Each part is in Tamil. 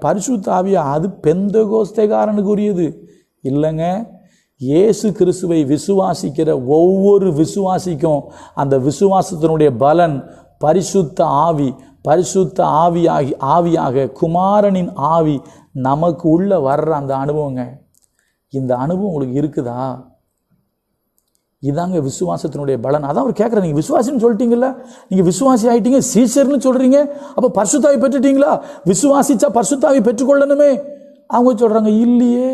பரிசுத்த ஆவியா அது பெந்தெகோஸ்தேக்காரனுக்கு உரியது இல்லைங்க. இயேசு கிறிஸ்துவை விசுவாசிக்கிற ஒவ்வொரு விசுவாசிக்கும் அந்த விசுவாசத்தினுடைய பலன் பரிசுத்த ஆவி. பரிசுத்த ஆவியாக குமாரனின் ஆவி நமக்கு உள்ள வர்ற அந்த அனுபவங்க. இந்த அனுபவம் உங்களுக்கு இருக்குதா? இதாங்க விசுவாசத்தினுடைய பலன். அதான் அவர் கேட்குற, நீங்கள் விசுவாசின்னு சொல்லிட்டீங்கல்ல, நீங்கள் விசுவாசி ஆகிட்டீங்க, சீசர்னு சொல்கிறீங்க, அப்போ பரிசுத்தாவி பெற்றுட்டீங்களா? விசுவாசிச்சா பரிசுத்தாவி பெற்றுக்கொள்ளணுமே. அவங்க சொல்கிறாங்க, இல்லையே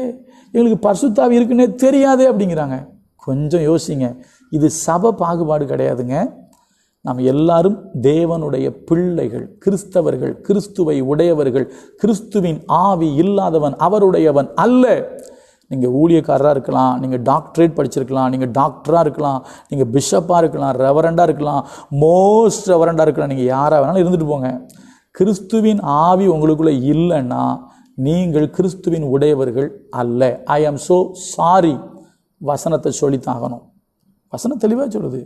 எங்களுக்கு பரிசுத்தாவி இருக்குன்னே தெரியாதே அப்படிங்கிறாங்க. கொஞ்சம் யோசிங்க. இது சபை பாகுபாடு கிடையாதுங்க. நம்ம எல்லாரும் தேவனுடைய பிள்ளைகள், கிறிஸ்தவர்கள், கிறிஸ்துவை உடையவர்கள். கிறிஸ்துவின் ஆவி இல்லாதவன் அவருடையவன் அல்ல. நீங்கள் ஊழியக்காரராக இருக்கலாம், நீங்கள் டாக்டரேட் படிச்சிருக்கலாம், நீங்கள் டாக்டராக இருக்கலாம், நீங்கள் பிஷப்பாக இருக்கலாம், ரெவரண்டாக இருக்கலாம், மோஸ்ட் ரெவரண்டாக இருக்கலாம், நீங்கள் யாராக வேணாலும் இருந்துட்டு போங்க. கிறிஸ்துவின் ஆவி உங்களுக்குள்ளே இல்லைன்னா நீங்கள் கிறிஸ்துவின் உடையவர்கள் அல்ல. ஐ ஆம் ஸோ சாரி. வசனத்தை சொல்லித்தாகணும். வசனம் தெளிவாக சொல்லுது.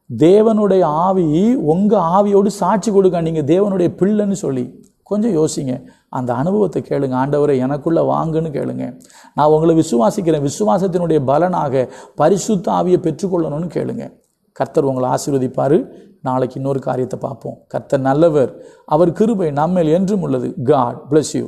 தேவனுடைய ஆவி உங்கள் ஆவியோடு சாட்சி கொடுக்க, நீங்கள் தேவனுடைய பிள்ளைன்னு சொல்லி. கொஞ்சம் யோசிங்க. அந்த அனுபவத்தை கேளுங்க. ஆண்டவரை எனக்குள்ளே வாங்குன்னு கேளுங்க. நான் உங்களை விசுவாசிக்கிறேன், விசுவாசத்தினுடைய பலனாக பரிசுத்த ஆவியை பெற்றுக்கொள்ளணும்னு கேளுங்க. கர்த்தர் உங்களை ஆசீர்வதிப்பார். நாளைக்கு இன்னொரு காரியத்தை பார்ப்போம். கர்த்தர் நல்லவர், அவர் கிருபை நம்மேல் என்றும் உள்ளது. God bless you.